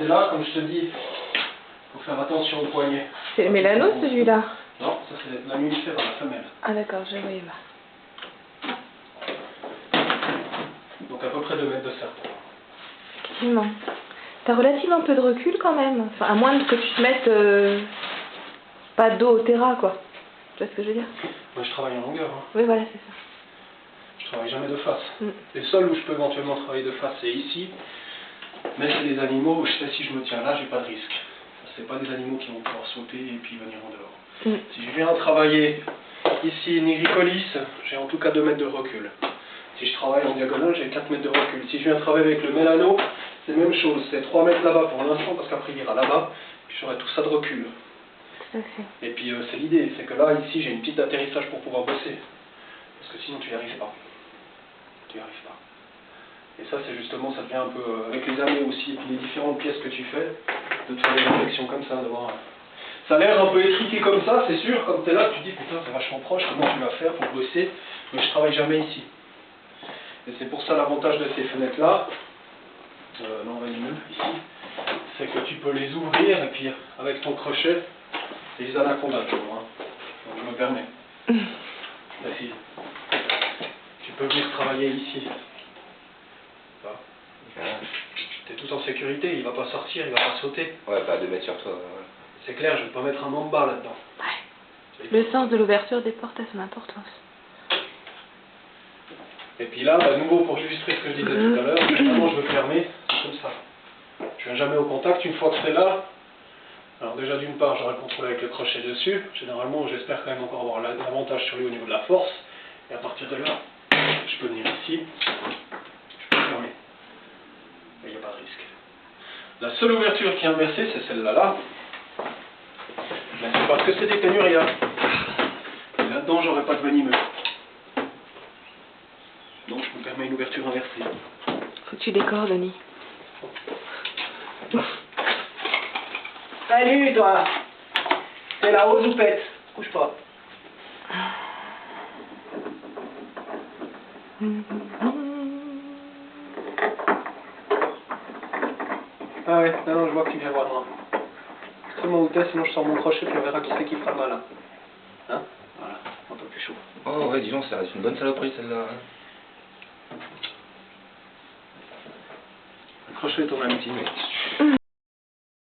c'est là, comme je te dis, faut faire attention au poignet. C'est le mélano celui-là? Non, ça c'est la nullifère à la femelle. Ah d'accord, je voyais pas. Donc à peu près 2 mètres de serpent. Effectivement. T'as relativement peu de recul quand même. Enfin, à moins que tu te mettes pas dos au terrain, quoi. Tu vois ce que je veux dire? Moi je travaille en longueur. Hein. Oui, voilà, c'est ça. Je travaille jamais de face. Mm. Les seuls où je peux éventuellement travailler de face, c'est ici. Mais c'est des animaux où je sais si je me tiens là, j'ai pas de risque. C'est pas des animaux qui vont pouvoir sauter et puis venir en dehors. Mm. Si je viens travailler ici nigricolis, j'ai en tout cas 2 mètres de recul. Si je travaille en diagonale, j'ai 4 mètres de recul. Si je viens travailler avec le mélano, c'est la même chose. C'est 3 mètres là-bas pour l'instant, parce qu'après il ira là-bas, puis j'aurai tout ça de recul. Tout à fait. Et puis c'est l'idée, c'est que là, ici, j'ai une petite atterrissage pour pouvoir bosser. Parce que sinon, tu n'y arrives pas. Tu n'y arrives pas. Et ça, c'est justement, ça devient un peu, avec les années aussi, et puis les différentes pièces que tu fais, de te faire des réflexions comme ça, de voir. Ça a l'air un peu étriqué comme ça, c'est sûr, comme tu es là, tu te dis, putain, c'est vachement proche, comment tu vas faire pour bosser, mais je travaille jamais ici. Et c'est pour ça l'avantage de ces fenêtres-là, non, mieux, ici, c'est que tu peux les ouvrir, et puis avec ton crochet, c'est les anacondas, tu vois, hein. Donc je me permets. Vas-y. Tu peux venir travailler ici. T'es tout en sécurité, il va pas sortir, il va pas sauter. Ouais, pas 2 mètres sur toi. Ouais. C'est clair, je vais pas mettre un mamba là-dedans. Ouais. Le sens de l'ouverture des portes a son importance. Et puis là, à nouveau, pour illustrer ce que je disais tout à l'heure, évidemment, je veux fermer, c'est comme ça. Je viens jamais au contact, une fois que c'est là, alors déjà d'une part, j'aurai le contrôle avec le crochet dessus. Généralement, j'espère quand même encore avoir l'avantage sur lui au niveau de la force. Et à partir de là, je peux venir ici, je peux fermer. Et il n'y a pas de risque. La seule ouverture qui est inversée, c'est celle-là. Là. Mais c'est parce que c'est des pénurias. Et là-dedans, j'aurai pas de venimeux. Donc je me permets une ouverture inversée. Faut que tu décores, Denis. Salut toi. T'es là aux oupettes. Bouge pas. Ah ouais, non, je vois que tu viens voir moi. Extrêmement où t'es, sinon je sors mon crochet puis on verra qui c'est qui fera le malin. Hein? Voilà, un peu plus chaud. Oh ouais, dis donc, ça reste une bonne saloperie celle-là. Le crochet est ton ami. Mais